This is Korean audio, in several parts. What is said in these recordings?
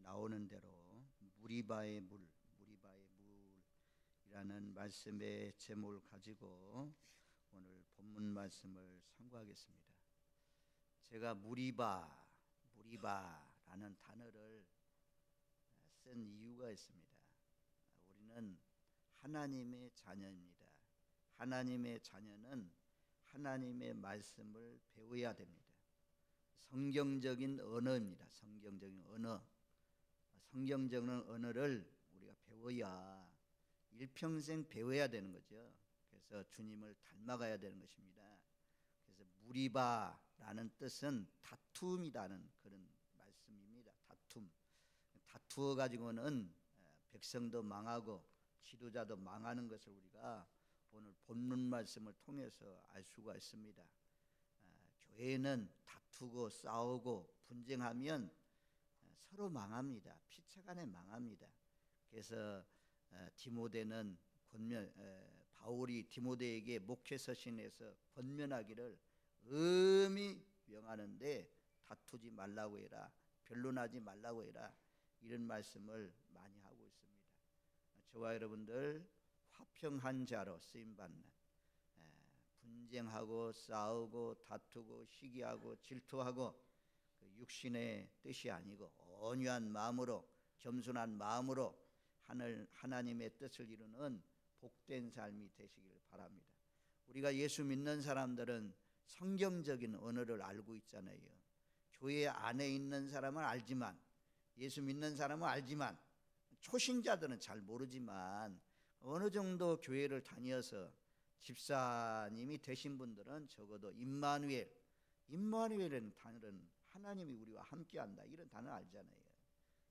나오는 대로 무리바의 물이라는 말씀의 제목을 가지고 오늘 본문 말씀을 상고하겠습니다. 제가 무리바라는 단어를 쓴 이유가 있습니다. 우리는 하나님의 자녀입니다. 하나님의 자녀는 하나님의 말씀을 배워야 됩니다. 성경적인 언어입니다. 성경적인 언어를 우리가 배워야 일평생 배워야 되는 거죠. 그래서 주님을 닮아가야 되는 것입니다. 그래서 무리바라는 뜻은 다툼이라는 그런 말씀입니다. 다투어 가지고는 백성도 망하고 지도자도 망하는 것을 우리가 오늘 본문 말씀을 통해서 알 수가 있습니다. 교회는 다투고 싸우고 분쟁하면 서로 망합니다. 피차간에 망합니다. 그래서 디모데는 바울이 디모데에게 목회 서신에서 권면하기를 엄히 명하는데 다투지 말라고 해라, 변론하지 말라고 해라, 이런 말씀을 많이 하고 있습니다. 저와 여러분들 화평한 자로 쓰임받는, 분쟁하고 싸우고 다투고 시기하고 질투하고 그 육신의 뜻이 아니고 온유한 마음으로 겸손한 마음으로 하나님의 뜻을 이루는 복된 삶이 되시길 바랍니다. 우리가 예수 믿는 사람들은 성경적인 언어를 알고 있잖아요. 교회 안에 있는 사람은 알지만, 예수 믿는 사람은 알지만, 초신자들은 잘 모르지만 어느 정도 교회를 다녀서 집사님이 되신 분들은 적어도 임마누엘이라는 단어는 하나님이 우리와 함께한다, 이런 단어 알잖아요.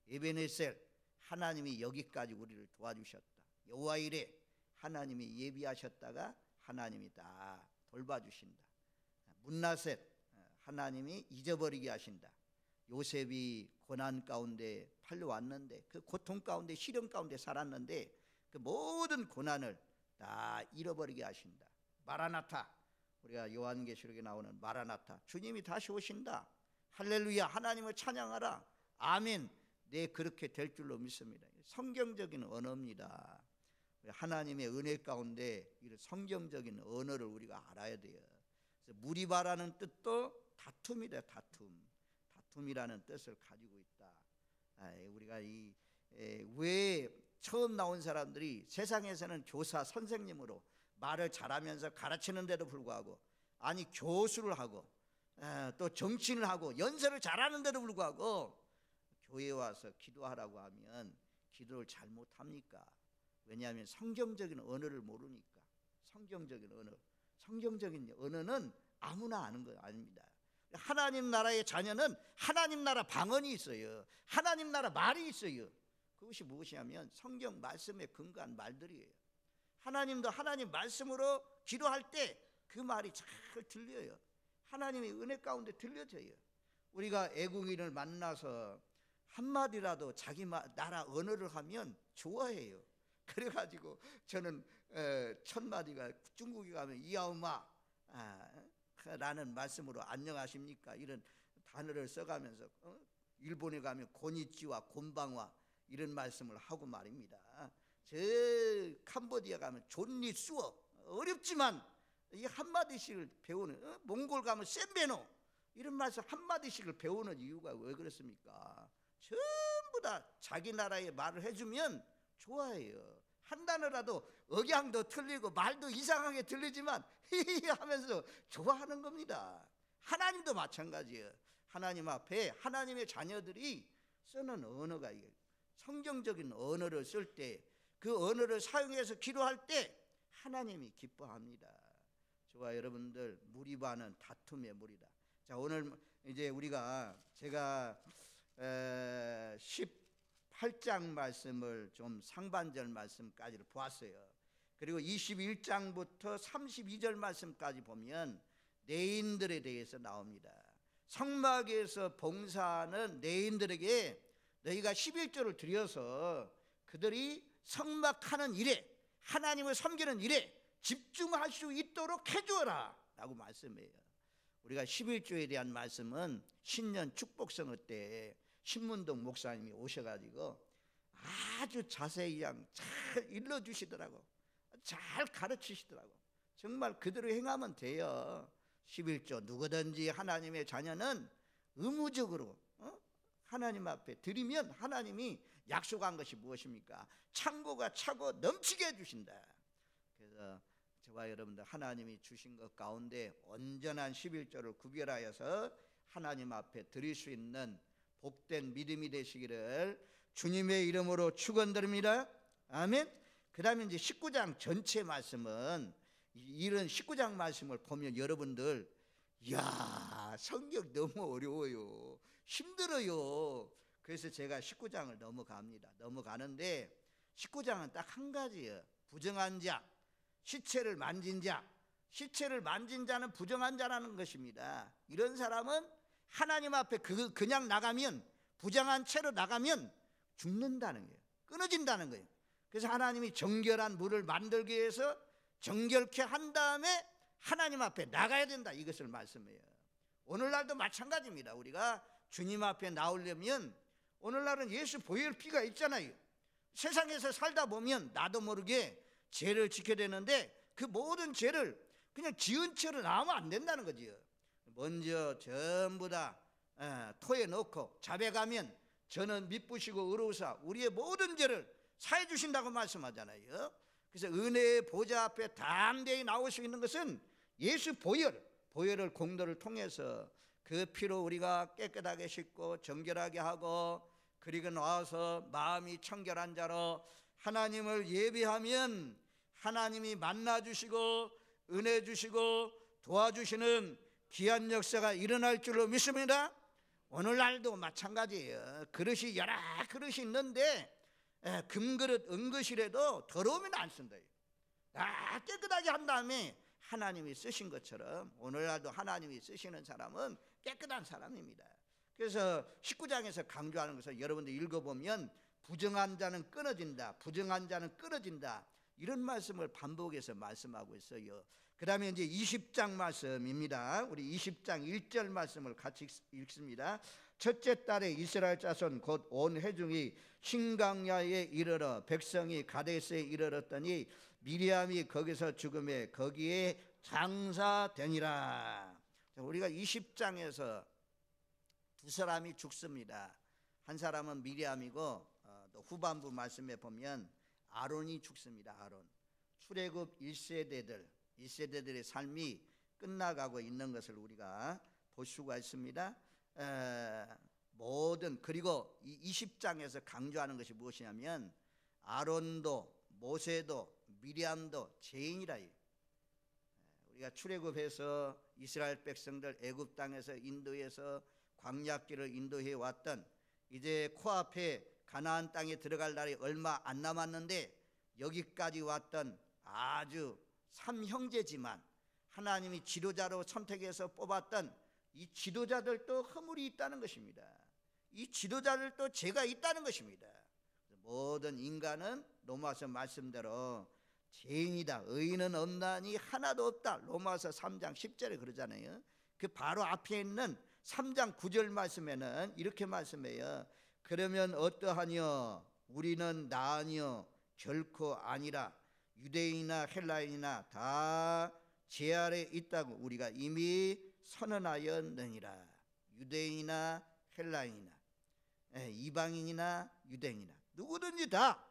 에베네셀, 하나님이 여기까지 우리를 도와주셨다. 여호와 이레, 하나님이 예비하셨다가 하나님이 다 돌봐주신다. 문나셋, 하나님이 잊어버리게 하신다. 요셉이 고난 가운데 팔려왔는데 그 고통 가운데 시련 가운데 살았는데 그 모든 고난을 다 잃어버리게 하신다. 마라나타, 우리가 요한계시록에 나오는 마라나타, 주님이 다시 오신다. 할렐루야, 하나님을 찬양하라. 아멘. 네, 그렇게 될 줄로 믿습니다. 성경적인 언어입니다. 하나님의 은혜 가운데 이런 성경적인 언어를 우리가 알아야 돼요. 그래서 무리바라는 뜻도 다툼이다. 다툼이라는 뜻을 가지고 있다. 우리가 왜 처음 나온 사람들이 세상에서는 교사 선생님으로 말을 잘하면서 가르치는데도 불구하고, 아니 교수를 하고 또 정치인을 하고 연설을 잘하는데도 불구하고 교회에 와서 기도하라고 하면 기도를 잘못합니까? 왜냐하면 성경적인 언어를 모르니까. 성경적인 언어는 아무나 아는 거 아닙니다. 하나님 나라의 자녀는 하나님 나라 방언이 있어요. 하나님 나라 말이 있어요. 그것이 무엇이냐면 성경 말씀에 근거한 말들이에요. 하나님도 하나님 말씀으로 기도할 때 그 말이 잘 들려요. 하나님의 은혜 가운데 들려져요. 우리가 애국인을 만나서 한마디라도 자기 나라 언어를 하면 좋아해요. 그래가지고 저는 첫 마디가 중국에 가면 이하오마 라는 말씀으로 안녕하십니까, 이런 단어를 써가면서 일본에 가면 고니치와 곤방와 이런 말씀을 하고 말입니다. 저 캄보디아 가면 존리 수어, 어렵지만 이 한마디씩을 배우는, 몽골 가면 센베노, 이런 말씀 한마디씩을 배우는 이유가 왜 그렇습니까? 전부 다 자기 나라의 말을 해주면 좋아해요. 한 단어라도 억양도 틀리고 말도 이상하게 들리지만 히히 하면서 좋아하는 겁니다. 하나님도 마찬가지예요. 하나님 앞에 하나님의 자녀들이 쓰는 언어가 성경적인 언어를 쓸 때, 그 언어를 사용해서 기도할 때 하나님이 기뻐합니다. 저와 여러분들, 무리바는 다툼의 무리다. 자, 오늘 이제 제가 18장 말씀을 좀 상반절 말씀까지를 보았어요. 그리고 21장부터 32절 말씀까지 보면 내인들에 대해서 나옵니다. 성막에서 봉사하는 내인들에게 너희가 11조를 드려서 그들이 성막하는 일에, 하나님을 섬기는 일에 집중할 수 있도록 해주어라 라고 말씀해요. 우리가 11조에 대한 말씀은 신년 축복성어 때 신문동 목사님이 오셔가지고 아주 자세히 그냥 잘 일러주시더라고. 잘 가르치시더라고. 정말 그대로 행하면 돼요. 11조 누구든지 하나님의 자녀는 의무적으로 하나님 앞에 드리면 하나님이 약속한 것이 무엇입니까? 창고가 차고 넘치게 해주신다. 그래서 저와 여러분들 하나님이 주신 것 가운데 온전한 11조를 구별하여서 하나님 앞에 드릴 수 있는 복된 믿음이 되시기를 주님의 이름으로 축원드립니다. 아멘. 그 다음에 이제 19장 전체 말씀은, 이런 19장 말씀을 보면 여러분들, 이야, 성경 너무 어려워요, 힘들어요. 그래서 제가 19장을 넘어가는데 19장은 딱 한 가지예요. 부정한 자, 시체를 만진 자. 시체를 만진 자는 부정한 자라는 것입니다. 이런 사람은 하나님 앞에 그냥 나가면, 부정한 채로 나가면 죽는다는 거예요. 끊어진다는 거예요. 그래서 하나님이 정결한 물을 만들기 위해서 정결케 한 다음에 하나님 앞에 나가야 된다, 이것을 말씀해요. 오늘날도 마찬가지입니다. 우리가 주님 앞에 나오려면 오늘날은 예수 보혈 피가 있잖아요. 세상에서 살다 보면 나도 모르게 죄를 지켜야 되는데 그 모든 죄를 그냥 지은 채로 나오면 안 된다는 거지요. 먼저 전부 다 토에 넣고 자백하면 저는 미쁘시고 의로우사 우리의 모든 죄를 사해 주신다고 말씀하잖아요. 그래서 은혜의 보좌 앞에 담대히 나올 수 있는 것은 예수 보혈을 공로를 통해서 그 피로 우리가 깨끗하게 씻고 정결하게 하고, 그리고 나와서 마음이 청결한 자로 하나님을 예배하면 하나님이 만나주시고 은혜 주시고 도와주시는 귀한 역사가 일어날 줄로 믿습니다. 오늘날도 마찬가지예요. 그릇이 여러 그릇이 있는데 금그릇 은그릇이라도 더러우면 안 쓴다. 다 깨끗하게 한 다음에 하나님이 쓰신 것처럼 오늘날도 하나님이 쓰시는 사람은 깨끗한 사람입니다. 그래서 19장에서 강조하는 것을 여러분들 읽어보면 부정한 자는 끊어진다, 부정한 자는 끊어진다, 이런 말씀을 반복해서 말씀하고 있어요. 그 다음에 이제 20장 말씀입니다. 우리 20장 1절 말씀을 같이 읽습니다. 첫째 달에 이스라엘 자손 곧 온 회중이 신강야에 이르러 백성이 가데스에 이르렀더니 미리암이 거기서 죽음에 거기에 장사되니라. 우리가 20장에서 두 사람이 죽습니다. 한 사람은 미리암이고 또 후반부 말씀에 보면 아론이 죽습니다. 아론. 출애굽 1세대들의 삶이 끝나가고 있는 것을 우리가 볼 수가 있습니다. 그리고 이 20장에서 강조하는 것이 무엇이냐면 아론도 모세도 미리암도 죄인이라. 우리가 출애굽해서 이스라엘 백성들 애굽 땅에서 인도해서 광야길을 인도해 왔던, 이제 코앞에 가나안 땅에 들어갈 날이 얼마 안 남았는데 여기까지 왔던 아주 삼형제지만 하나님이 지도자로 선택해서 뽑았던 이 지도자들도 허물이 있다는 것입니다. 이 지도자들도 죄가 있다는 것입니다. 모든 인간은 로마서 말씀대로 죄인이다, 의인은 없나니 하나도 없다, 로마서 3장 10절에 그러잖아요. 그 바로 앞에 있는 3장 9절 말씀에는 이렇게 말씀해요. 그러면 어떠하뇨? 우리는 나아니요 결코 아니라 유대인이나 헬라인이나 다 죄 아래 있다고 우리가 이미 선언하였느니라. 유대인이나 헬라인이나 이방인이나 유대인이나 누구든지 다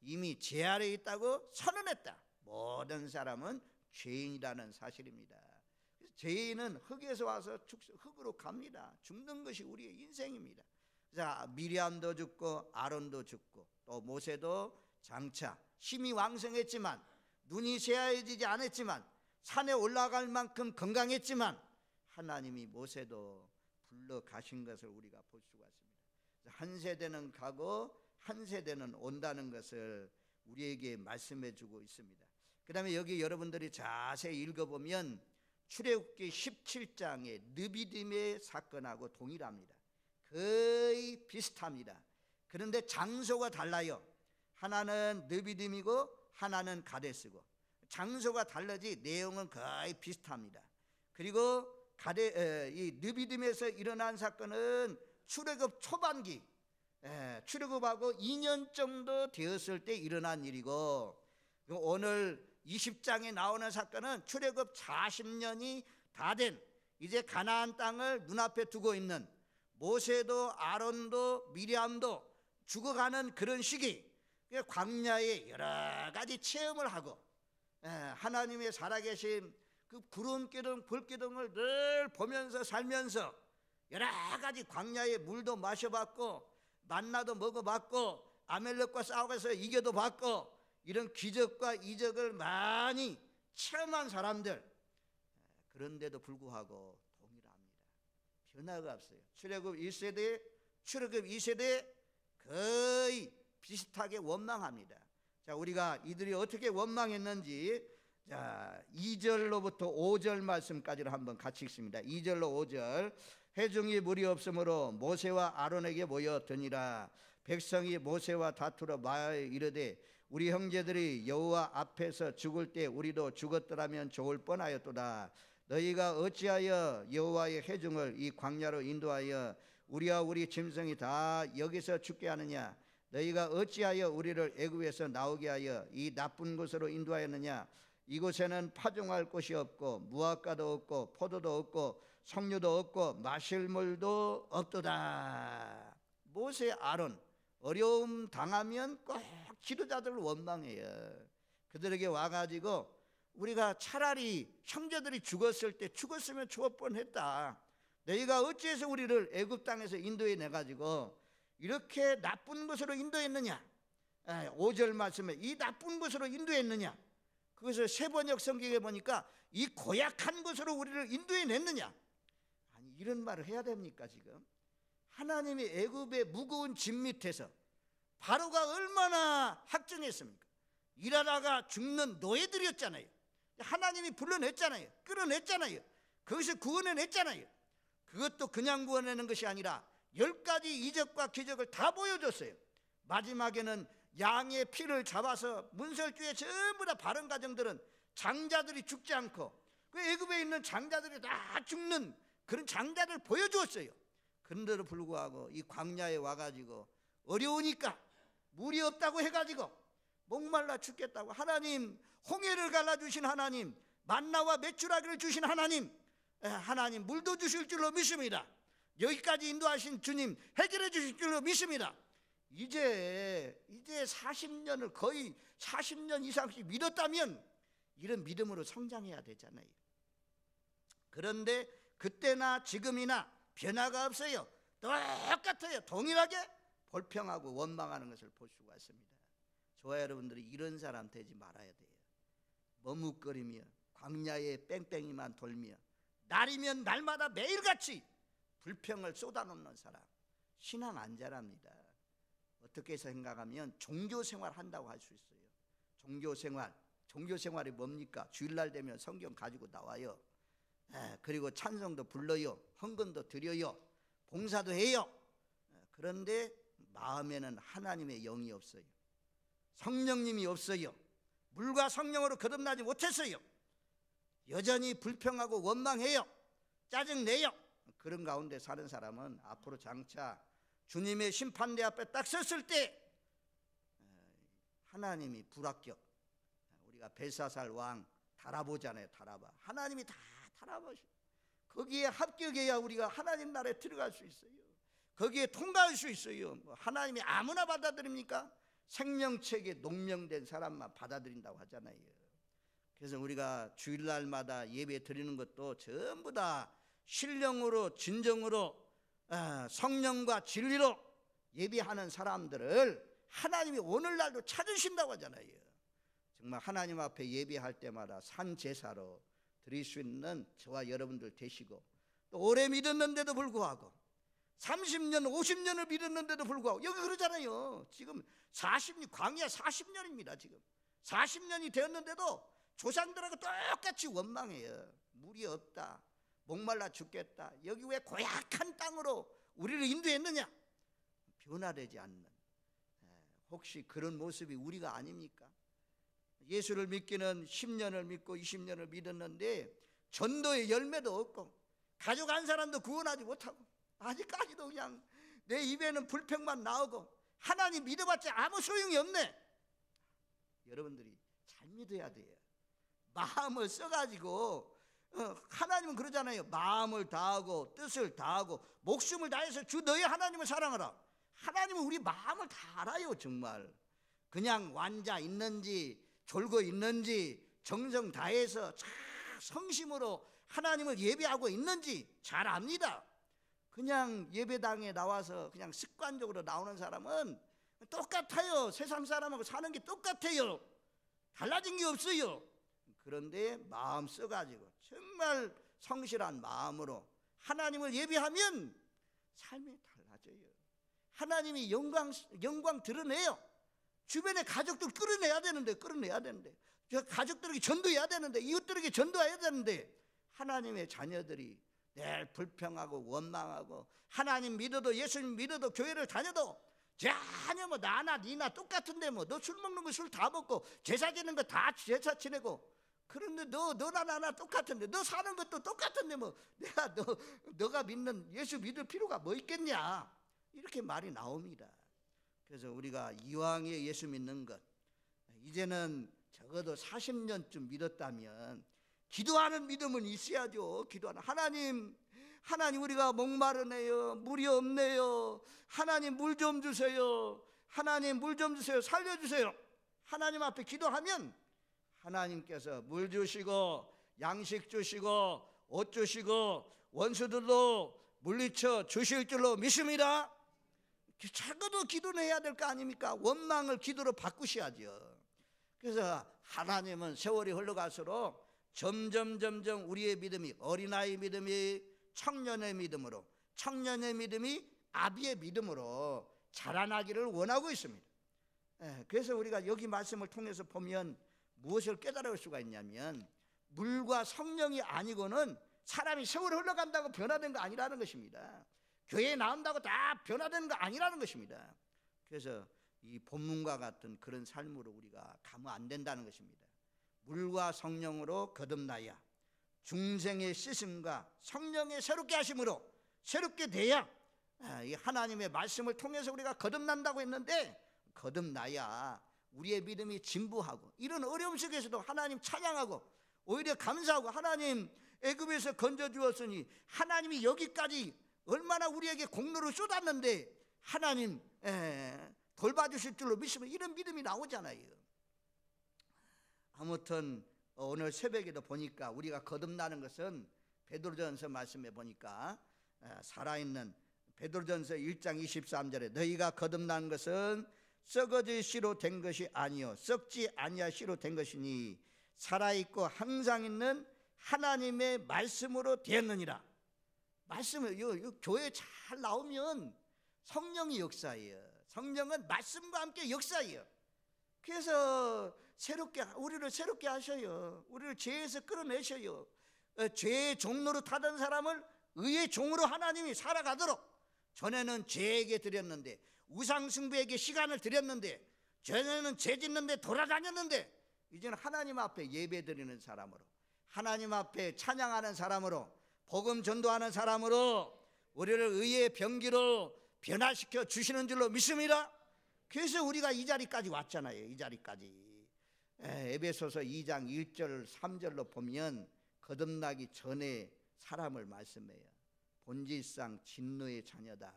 이미 죄 아래 있다고 선언했다. 모든 사람은 죄인이라는 사실입니다. 죄인은 흙에서 와서 흙으로 갑니다. 죽는 것이 우리의 인생입니다. 자, 미리암도 죽고 아론도 죽고 또 모세도 장차 힘이 왕성했지만, 눈이 새하얘지지 않았지만, 산에 올라갈 만큼 건강했지만 하나님이 모세도 불러 가신 것을 우리가 볼 수가 있습니다. 한 세대는 가고 한 세대는 온다는 것을 우리에게 말씀해 주고 있습니다. 그 다음에 여기 여러분들이 자세히 읽어보면 출애굽기 17장의 느비딤의 사건하고 동일합니다. 거의 비슷합니다. 그런데 장소가 달라요. 하나는 느비딤이고 하나는 가데스고, 장소가 달라지 내용은 거의 비슷합니다. 그리고 이 느비딤에서 일어난 사건은 출애굽 초반기, 출애굽하고 2년 정도 되었을 때 일어난 일이고, 오늘 20장에 나오는 사건은 출애굽 40년이 다 된 이제 가나안 땅을 눈앞에 두고 있는 모세도 아론도 미리암도 죽어가는 그런 시기, 광야에 여러 가지 체험을 하고 하나님의 살아계신 그 구름 기둥 불 기둥을 늘 보면서 살면서 여러 가지 광야의 물도 마셔봤고 만나도 먹어봤고 아멜렉과 싸워서 이겨도 봤고 이런 기적과 이적을 많이 체험한 사람들, 그런데도 불구하고 동일합니다. 변화가 없어요. 출애굽 1세대, 출애굽 2세대 거의 비슷하게 원망합니다. 자, 우리가 이들이 어떻게 원망했는지, 자, 2절로부터 5절 말씀까지를 한번 같이 읽습니다. 2절로 5절. 회중이 물이 없으므로 모세와 아론에게 모여드니라. 백성이 모세와 다투러 말하여 이르되 우리 형제들이 여호와 앞에서 죽을 때 우리도 죽었더라면 좋을 뻔하였도다. 너희가 어찌하여 여호와의 회중을 이 광야로 인도하여 우리와 우리 짐승이 다 여기서 죽게 하느냐? 너희가 어찌하여 우리를 애굽에서 나오게 하여 이 나쁜 곳으로 인도하였느냐? 이곳에는 파종할 곳이 없고 무화과도 없고 포도도 없고 석류도 없고 마실 물도 없도다. 모세 아론 어려움 당하면 꼭 지도자들을 원망해요. 그들에게 와가지고 우리가 차라리 형제들이 죽었을 때 죽었으면 좋을 뻔했다. 너희가 어찌해서 우리를 애굽 땅에서 인도해 내가지고 이렇게 나쁜 곳으로 인도했느냐? 5절 말씀에 이 나쁜 곳으로 인도했느냐? 그것을 세번역 성경에 보니까 이 고약한 곳으로 우리를 인도해 냈느냐? 아니, 이런 말을 해야 됩니까? 지금 하나님이 애굽의 무거운 짐 밑에서 바로가 얼마나 학정했습니까? 일하다가 죽는 노예들이었잖아요. 하나님이 불러냈잖아요. 끌어냈잖아요. 거기서 구원해냈잖아요. 그것도 그냥 구원하는 것이 아니라 10가지 이적과 기적을 다 보여줬어요. 마지막에는 양의 피를 잡아서 문설주에 전부 다 바른 가정들은 장자들이 죽지 않고 그 애굽에 있는 장자들이 다 죽는 그런 장자를 보여주었어요. 그런데도 불구하고 이 광야에 와가지고 어려우니까 물이 없다고 해가지고 목말라 죽겠다고 하나님, 홍해를 갈라주신 하나님, 만나와 메추라기를 주신 하나님, 하나님 물도 주실 줄로 믿습니다. 여기까지 인도하신 주님 해결해 주실 줄로 믿습니다. 이제 40년을 거의 40년 이상씩 믿었다면 이런 믿음으로 성장해야 되잖아요. 그런데 그때나 지금이나 변화가 없어요. 똑같아요. 동일하게 불평하고 원망하는 것을 볼 수가 있습니다. 저와 여러분들이 이런 사람 되지 말아야 돼요. 머뭇거리며 광야에 뺑뺑이만 돌며 날이면 날마다 매일같이 불평을 쏟아놓는 사람, 신앙 안 자랍니다. 어떻게 생각하면 종교생활 한다고 할 수 있어요. 종교생활이 뭡니까? 주일날 되면 성경 가지고 나와요. 그리고 찬송도 불러요. 헌금도 드려요. 봉사도 해요. 그런데 마음에는 하나님의 영이 없어요. 성령님이 없어요. 물과 성령으로 거듭나지 못했어요. 여전히 불평하고 원망해요. 짜증내요. 그런 가운데 사는 사람은 앞으로 장차 주님의 심판대 앞에 딱 섰을 때 하나님이 불합격, 우리가 벨사살 왕 달아보잖아요. 달아봐. 하나님이 다 달아보시. 거기에 합격해야 우리가 하나님 나라에 들어갈 수 있어요. 거기에 통과할 수 있어요. 하나님이 아무나 받아들입니까? 생명책에 농명된 사람만 받아들인다고 하잖아요. 그래서 우리가 주일날마다 예배 드리는 것도 전부 다 신령으로 진정으로 성령과 진리로 예배하는 사람들을 하나님이 오늘날도 찾으신다고 하잖아요. 정말 하나님 앞에 예배할 때마다 산제사로 드릴 수 있는 저와 여러분들 되시고, 또 오래 믿었는데도 불구하고 30년 50년을 믿었는데도 불구하고 여기 그러잖아요. 지금 광야 40년입니다. 지금 40년이 되었는데도 조상들하고 똑같이 원망해요. 물이 없다, 목말라 죽겠다. 여기 왜 고약한 땅으로 우리를 인도했느냐? 변화되지 않는, 혹시 그런 모습이 우리가 아닙니까? 예수를 믿기는 10년을 믿고 20년을 믿었는데 전도의 열매도 없고 가족 한 사람도 구원하지 못하고 아직까지도 그냥 내 입에는 불평만 나오고 하나님 믿어봤자 아무 소용이 없네. 여러분들이 잘 믿어야 돼요. 마음을 써가지고 하나님은 그러잖아요. 마음을 다하고 뜻을 다하고 목숨을 다해서 주 너의 하나님을 사랑하라. 하나님은 우리 마음을 다 알아요. 정말 그냥 완자 있는지 졸고 있는지 정성 다해서 성심으로 하나님을 예배하고 있는지 잘 압니다. 그냥 예배당에 나와서 그냥 습관적으로 나오는 사람은 똑같아요. 세상 사람하고 사는 게 똑같아요. 달라진 게 없어요. 그런데 마음 써가지고 정말 성실한 마음으로 하나님을 예배하면 삶이 달라져요. 하나님이 영광 드러내요. 주변에 가족들 끌어내야 되는데 저 가족들에게 전도해야 되는데 이웃들에게 전도해야 되는데 하나님의 자녀들이 늘 불평하고 원망하고 하나님 믿어도 예수님 믿어도 교회를 다녀도 전혀 뭐 나나 니나 똑같은데 뭐 너 술 먹는 거 술 다 먹고 제사 지는 거 다 제사 지내고 그런데 너나 나나 똑같은데 너 사는 것도 똑같은데 뭐 내가 너가 믿는 예수 믿을 필요가 뭐 있겠냐 이렇게 말이 나옵니다. 그래서 우리가 이왕에 예수 믿는 것 이제는 적어도 40년쯤 믿었다면 기도하는 믿음은 있어야죠. 기도하는 하나님 우리가 목마르네요. 물이 없네요. 하나님 물 좀 주세요. 하나님 물 좀 주세요. 살려주세요. 하나님 앞에 기도하면 하나님께서 물 주시고 양식 주시고 옷 주시고 원수들도 물리쳐 주실 줄로 믿습니다. 적어도 기도는 해야 될 거 아닙니까? 원망을 기도로 바꾸셔야죠. 그래서 하나님은 세월이 흘러갈수록 점점 우리의 믿음이 어린아이 믿음이 청년의 믿음으로 청년의 믿음이 아비의 믿음으로 자라나기를 원하고 있습니다. 그래서 우리가 여기 말씀을 통해서 보면 무엇을 깨달을 수가 있냐면 물과 성령이 아니고는 사람이 세월이 흘러간다고 변화된 거 아니라는 것입니다. 교회에 나온다고 다 변화되는 거 아니라는 것입니다. 그래서 이 본문과 같은 그런 삶으로 우리가 가면 안 된다는 것입니다. 물과 성령으로 거듭나야 중생의 씻음과 성령의 새롭게 하심으로 새롭게 돼야 이 하나님의 말씀을 통해서 우리가 거듭난다고 했는데 거듭나야 우리의 믿음이 진부하고 이런 어려움 속에서도 하나님 찬양하고 오히려 감사하고 하나님 애굽에서 건져주었으니 하나님이 여기까지 얼마나 우리에게 공로를 쏟았는데 하나님 돌봐주실 줄로 믿으면 이런 믿음이 나오잖아요. 아무튼 오늘 새벽에도 보니까 우리가 거듭나는 것은 베드로전서 말씀에 보니까 살아있는 베드로전서 1장 23절에 너희가 거듭난 것은 썩어질 씨로 된 것이 아니요 썩지 아니할 씨로 된 것이니 살아있고 항상 있는 하나님의 말씀으로 되었느니라. 말씀을 교회 잘 나오면 성령이 역사예요. 성령은 말씀과 함께 역사예요. 그래서 우리를 새롭게 하셔요. 우리를 죄에서 끌어내셔요. 죄의 종로로 타던 사람을 의의 종으로 하나님이 살아가도록 전에는 죄에게 드렸는데 우상숭배에게 시간을 드렸는데 전에는 죄 짓는데 돌아다녔는데 이제는 하나님 앞에 예배드리는 사람으로 하나님 앞에 찬양하는 사람으로 복음 전도하는 사람으로 우리를 의의 병기로 변화시켜 주시는 줄로 믿습니다. 그래서 우리가 이 자리까지 왔잖아요. 이 자리까지 에베소서 2장 1절 3절로 보면 거듭나기 전에 사람을 말씀해요. 본질상 진노의 자녀다.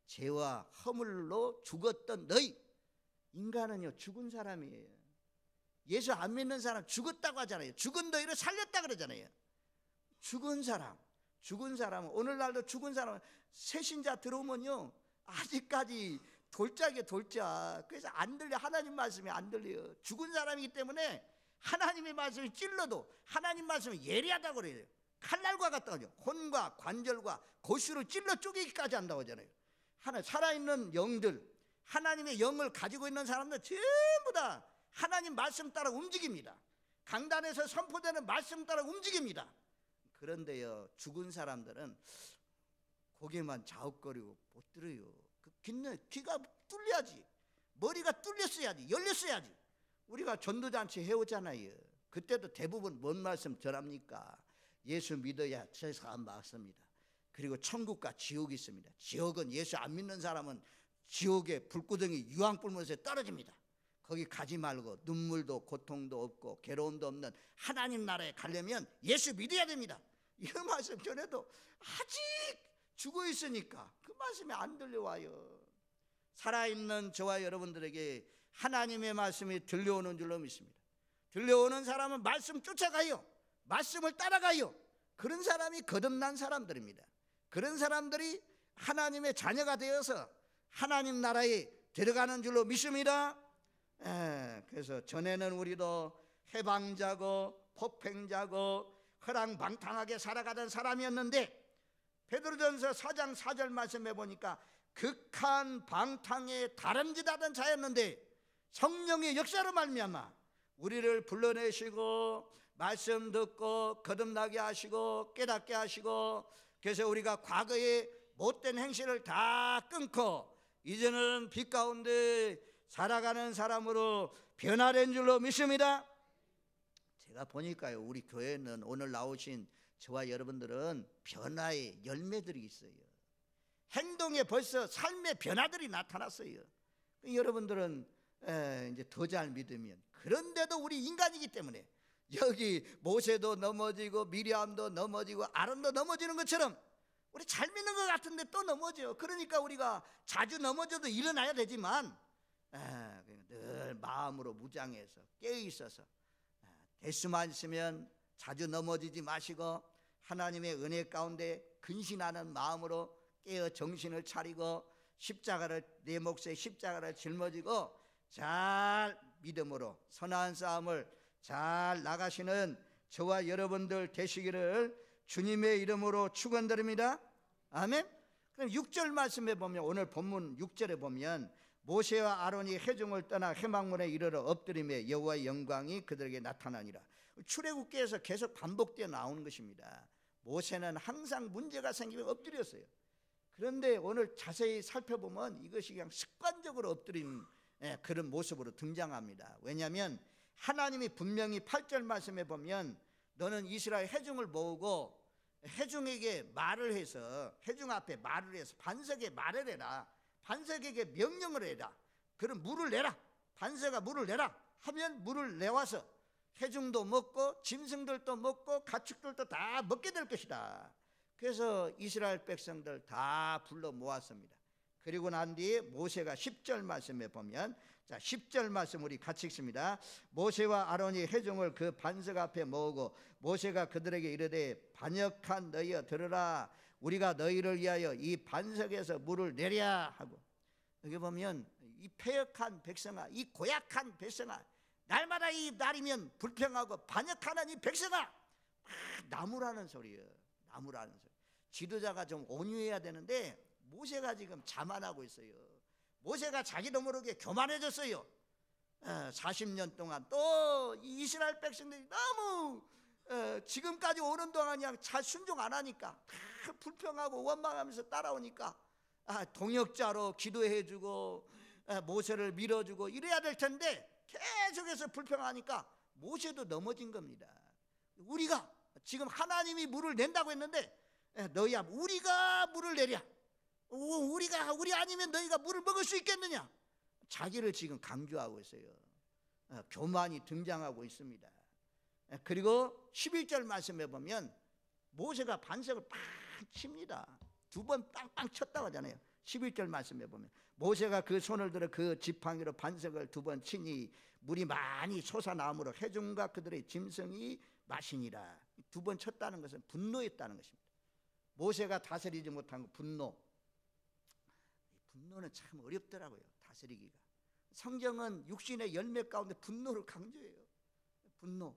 죄와 허물로 죽었던 너희. 인간은요 죽은 사람이에요. 예수 안 믿는 사람 죽었다고 하잖아요. 죽은 너희를 살렸다 그러잖아요. 죽은 사람은 오늘날도 죽은 사람은 새신자 들어오면요 아직까지 돌짝이에요. 돌짝. 그래서 안 들려. 하나님 말씀이 안 들려요. 죽은 사람이기 때문에 하나님의 말씀을 찔러도 하나님 말씀이 예리하다고 그래요. 칼날과 같다고 하죠. 혼과 관절과 고수를 찔러 쪼개기까지 한다고 하잖아요. 살아있는 영들, 하나님의 영을 가지고 있는 사람들 전부 다 하나님 말씀 따라 움직입니다. 강단에서 선포되는 말씀 따라 움직입니다. 그런데요 죽은 사람들은 고개만 자욱거리고 못 들어요. 귀가 뚫려야지. 머리가 뚫렸어야지. 열렸어야지. 우리가 전도잔치 해오잖아요. 그때도 대부분 뭔 말씀 전합니까? 예수 믿어야 세상 맞습니다. 그리고 천국과 지옥이 있습니다. 지옥은 예수 안 믿는 사람은 지옥의 불구덩이 유황불문에서 떨어집니다. 거기 가지 말고 눈물도 고통도 없고 괴로움도 없는 하나님 나라에 가려면 예수 믿어야 됩니다. 이 말씀 전에도 아직 죽어 있으니까 그 말씀이 안 들려와요. 살아있는 저와 여러분들에게 하나님의 말씀이 들려오는 줄로 믿습니다. 들려오는 사람은 말씀 쫓아가요. 말씀을 따라가요. 그런 사람이 거듭난 사람들입니다. 그런 사람들이 하나님의 자녀가 되어서 하나님 나라에 들어가는 줄로 믿습니다. 그래서 전에는 우리도 해방자고 폭행자고 허랑방탕하게 살아가던 사람이었는데 베드로전서 4장 4절 말씀해 보니까 극한 방탕에 다름질하던 자였는데 성령의 역사로 말미암아 우리를 불러내시고 말씀 듣고 거듭나게 하시고 깨닫게 하시고, 그래서 우리가 과거의 못된 행실을 다 끊고 이제는 빛 가운데 살아가는 사람으로 변화된 줄로 믿습니다. 제가 보니까요, 우리 교회는 오늘 나오신 저와 여러분들은 변화의 열매들이 있어요. 행동에 벌써 삶의 변화들이 나타났어요. 여러분들은 이제 더 잘 믿으면, 그런데도 우리 인간이기 때문에 여기 모세도 넘어지고 미리암도 넘어지고 아론도 넘어지는 것처럼 우리 잘 믿는 것 같은데 또 넘어져요. 그러니까 우리가 자주 넘어져도 일어나야 되지만 늘 마음으로 무장해서 깨어있어서 대수만 있으면 자주 넘어지지 마시고 하나님의 은혜 가운데 근신하는 마음으로 깨어 정신을 차리고 십자가를, 내 몫에 십자가를 짊어지고 잘 믿음으로 선한 싸움을 잘 나가시는 저와 여러분들 되시기를 주님의 이름으로 축원드립니다. 아멘. 그럼 6절 말씀에 보면, 오늘 본문 6절에 보면 모세와 아론이 회중을 떠나 회막문에 이르러 엎드리며 여호와의 영광이 그들에게 나타나니라. 출애굽기에서 계속 반복되어 나오는 것입니다. 모세는 항상 문제가 생기면 엎드렸어요. 그런데 오늘 자세히 살펴보면 이것이 그냥 습관적으로 엎드린 그런 모습으로 등장합니다. 왜냐하면 하나님이 분명히 8절 말씀에 보면 너는 이스라엘 회중을 모으고 회중에게 말을 해서, 회중 앞에 말을 해서 반석에 말을 해라, 반석에게 명령을 해라, 그럼 물을 내라, 반석아 물을 내라 하면 물을 내와서 회중도 먹고 짐승들도 먹고 가축들도 다 먹게 될 것이다. 그래서 이스라엘 백성들 다 불러 모았습니다. 그리고 난 뒤에 모세가 10절 말씀에 보면, 자 10절 말씀 우리 같이 읽습니다. 모세와 아론이 회중을 그 반석 앞에 모으고 모세가 그들에게 이르되 반역한 너희여 들으라, 우리가 너희를 위하여 이 반석에서 물을 내랴 하고, 여기 보면 이 패역한 백성아, 이 고약한 백성아, 날마다 이 날이면 불평하고 반역하는 이 백성아, 나무라는 소리예요. 나무라는 소리. 지도자가 좀 온유해야 되는데 모세가 지금 자만하고 있어요. 모세가 자기도 모르게 교만해졌어요. 40년 동안 또 이스라엘 백성들이 너무 지금까지 오는 동안 그냥 잘 순종 안 하니까 불평하고 원망하면서 따라오니까 동역자로 기도해주고 모세를 밀어주고 이래야 될 텐데 계속해서 불평하니까 모세도 넘어진 겁니다. 우리가 지금 하나님이 물을 낸다고 했는데 너희야 우리가 물을 내랴, 우리 아니면 너희가 물을 먹을 수 있겠느냐, 자기를 지금 강조하고 있어요. 교만이 등장하고 있습니다. 그리고 11절 말씀에 보면 모세가 반석을 팍 칩니다. 2번 빵빵 쳤다고 하잖아요. 11절 말씀에 보면 모세가 그 손을 들어 그 지팡이로 반석을 2번 치니 물이 많이 솟아나므로 회중과 그들의 짐승이 마시니라. 2번 쳤다는 것은 분노했다는 것입니다. 모세가 다스리지 못한 거, 분노는 참 어렵더라고요, 다스리기가. 성경은 육신의 열매 가운데 분노를 강조해요. 분노.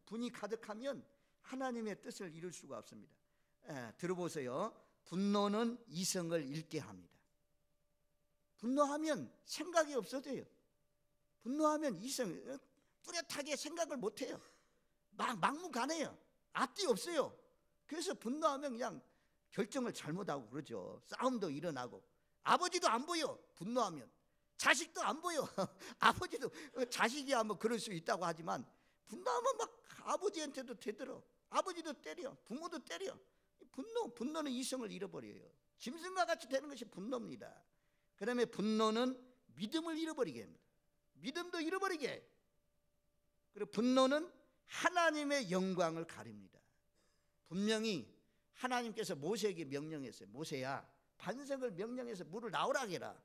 분이 가득하면 하나님의 뜻을 이룰 수가 없습니다. 들어보세요. 분노는 이성을 잃게 합니다. 분노하면 생각이 없어져요. 분노하면 이성, 뚜렷하게 생각을 못해요. 막무가내요. 앞뒤 없어요. 그래서 분노하면 그냥 결정을 잘못하고 그러죠. 싸움도 일어나고. 아버지도 안 보여, 분노하면. 자식도 안 보여. 아버지도, 자식이야 뭐 그럴 수 있다고 하지만 분노하면 막 아버지한테도 대들어, 아버지도 때려, 부모도 때려. 분노는 이성을 잃어버려요. 짐승과 같이 되는 것이 분노입니다. 그다음에 분노는 믿음을 잃어버리게 합니다. 믿음도 잃어버리게 해요. 그리고 분노는 하나님의 영광을 가립니다. 분명히 하나님께서 모세에게 명령했어요. 모세야, 반석을 명령해서 물을 나오라 해라.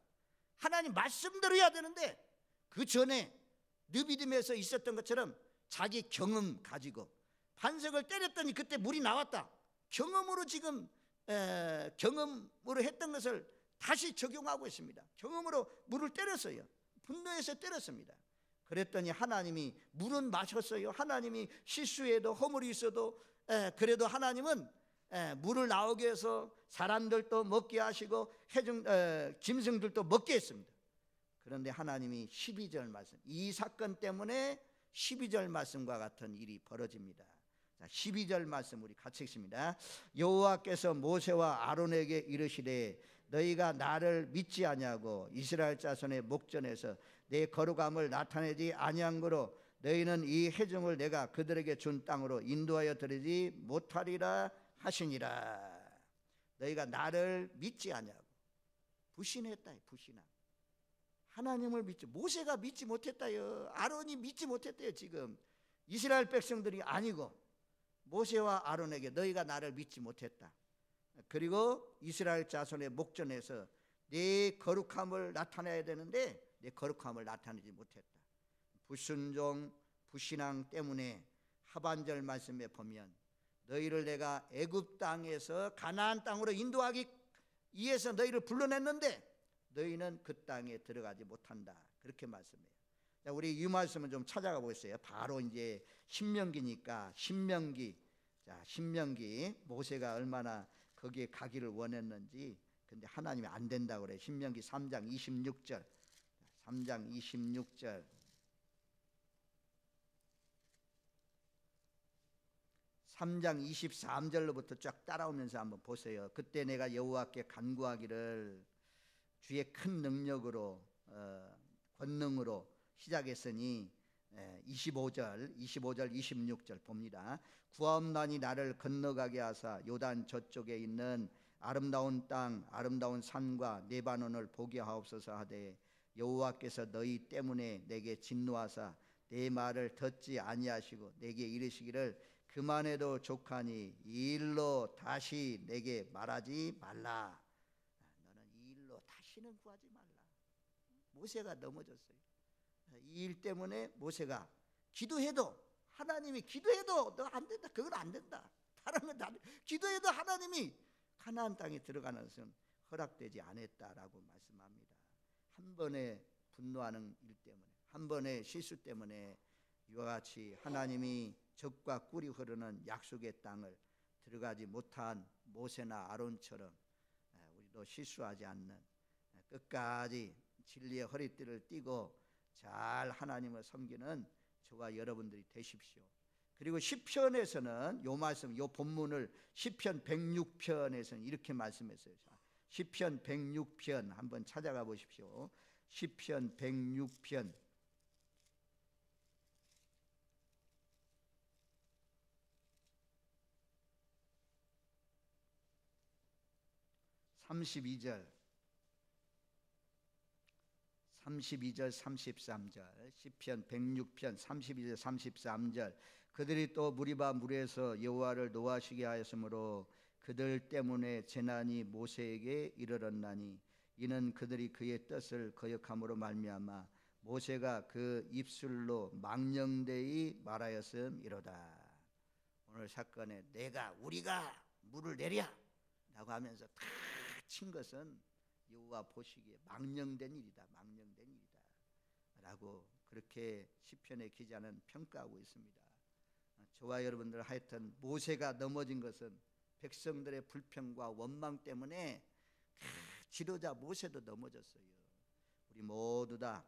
하나님 말씀대로 해야 되는데 그 전에 느비딤에서 있었던 것처럼 자기 경험 가지고 반석을 때렸더니 그때 물이 나왔다. 경험으로 지금 경험으로 했던 것을 다시 적용하고 있습니다. 경험으로 물을 때렸어요. 분노해서 때렸습니다. 그랬더니 하나님이 물은 마셨어요. 하나님이 실수해도 허물이 있어도 그래도 하나님은 물을 나오게 해서 사람들도 먹게 하시고 짐승들도 먹게 했습니다. 그런데 하나님이 12절 말씀, 이 사건 때문에 12절 말씀과 같은 일이 벌어집니다. 자, 12절 말씀 우리 같이 읽습니다. 여호와께서 모세와 아론에게 이르시되 너희가 나를 믿지 아니하고 이스라엘 자손의 목전에서 내 거룩함을 나타내지 아니한 거로 너희는 이 회중을 내가 그들에게 준 땅으로 인도하여 드리지 못하리라 하시니라. 너희가 나를 믿지 아니하고 불신했다. 불신함. 하나님을 믿지, 모세가 믿지 못했다요. 아론이 믿지 못했대요. 지금 이스라엘 백성들이 아니고 모세와 아론에게 너희가 나를 믿지 못했다. 그리고 이스라엘 자손의 목전에서 내 거룩함을 나타내야 되는데 내 거룩함을 나타내지 못했다. 불순종, 불신앙 때문에 하반절 말씀에 보면 너희를 내가 애굽 땅에서 가나안 땅으로 인도하기 위해서 너희를 불러냈는데 너희는 그 땅에 들어가지 못한다. 그렇게 말씀해요. 자, 우리 이 말씀을 좀 찾아가 보겠어요. 바로 이제 신명기니까 신명기. 자, 신명기 모세가 얼마나 거기에 가기를 원했는지. 근데 하나님이 안 된다고 그래. 신명기 3장 26절. 3장 26절. 3장 23절로부터 쫙 따라오면서 한번 보세요. 그때 내가 여호와께 간구하기를 주의 큰 능력으로 권능으로 시작했으니 25절 26절 봅니다. 구하옵나니 나를 건너가게 하사 요단 저쪽에 있는 아름다운 땅 아름다운 산과 레바논을 보게 하옵소서 하되 여호와께서 너희 때문에 내게 진노하사 내 말을 듣지 아니하시고 내게 이르시기를 그만해도 족하니 이 일로 다시 내게 말하지 말라. 너는 이 일로 다시는 구하지 말라. 모세가 넘어졌어요. 이 일 때문에 모세가 기도해도 하나님이 기도해도 너 안 된다. 그건 안 된다. 다른 건 다 기도해도 하나님이 가나안 땅에 들어가는 것은 허락되지 않았다라고 말씀합니다. 한 번의 분노하는 일 때문에 한 번의 실수 때문에 이와 같이 하나님이 적과 꿀이 흐르는 약속의 땅을 들어가지 못한 모세나 아론처럼 우리도 실수하지 않는 끝까지 진리의 허리띠를 띠고 잘 하나님을 섬기는 저와 여러분들이 되십시오. 그리고 시편에서는 요 말씀, 요 본문을 시편 106편에서는 이렇게 말씀했어요. 시편 106편 한번 찾아가 보십시오. 시편 106편 32절 33절 시편 106편 32절 33절 그들이 또 무리바 물에서 여호와를 노하시게 하였으므로 그들 때문에 재난이 모세에게 이르렀나니 이는 그들이 그의 뜻을 거역함으로 말미암아 모세가 그 입술로 망령되이 말하였음이로다. 오늘 사건에 우리가 물을 내랴 라고 하면서 다 친 것은 여호와 보시기에 망령된 일이다. 망령된 일이다 라고 그렇게 시편의 기자는 평가하고 있습니다. 저와 여러분들 하여튼 모세가 넘어진 것은 백성들의 불평과 원망 때문에 지도자 모세도 넘어졌어요. 우리 모두 다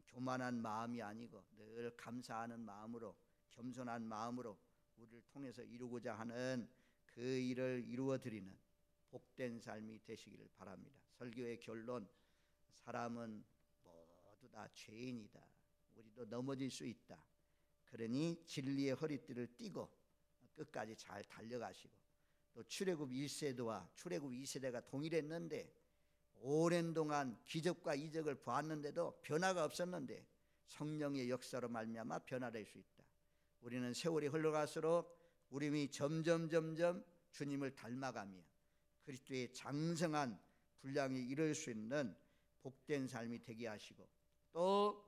교만한 마음이 아니고 늘 감사하는 마음으로 겸손한 마음으로 우리를 통해서 이루고자 하는 그 일을 이루어드리는 복된 삶이 되시기를 바랍니다. 설교의 결론, 사람은 모두 다 죄인이다. 우리도 넘어질 수 있다. 그러니 진리의 허리띠를 띠고 끝까지 잘 달려가시고 또 출애굽 1세대와 출애굽 2세대가 동일했는데 오랜 동안 기적과 이적을 보았는데도 변화가 없었는데 성령의 역사로 말미암아 변화될 수 있다. 우리는 세월이 흘러갈수록 우리 점점 주님을 닮아가며 그리스도의 장성한 분량이 이룰 수 있는 복된 삶이 되게 하시고, 또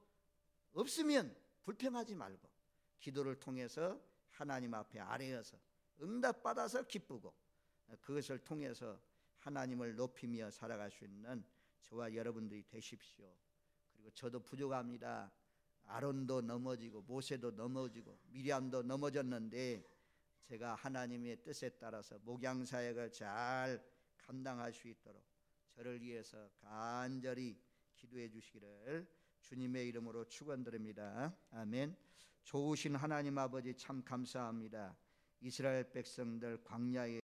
없으면 불평하지 말고 기도를 통해서 하나님 앞에 아뢰어서 응답받아서 기쁘고, 그것을 통해서 하나님을 높이며 살아갈 수 있는 저와 여러분들이 되십시오. 그리고 저도 부족합니다. 아론도 넘어지고 모세도 넘어지고 미리암도 넘어졌는데 제가 하나님의 뜻에 따라서 목양사역을 잘 감당할 수 있도록 저를 위해서 간절히 기도해 주시기를 주님의 이름으로 축원드립니다. 아멘. 좋으신 하나님 아버지 참 감사합니다. 이스라엘 백성들 광야에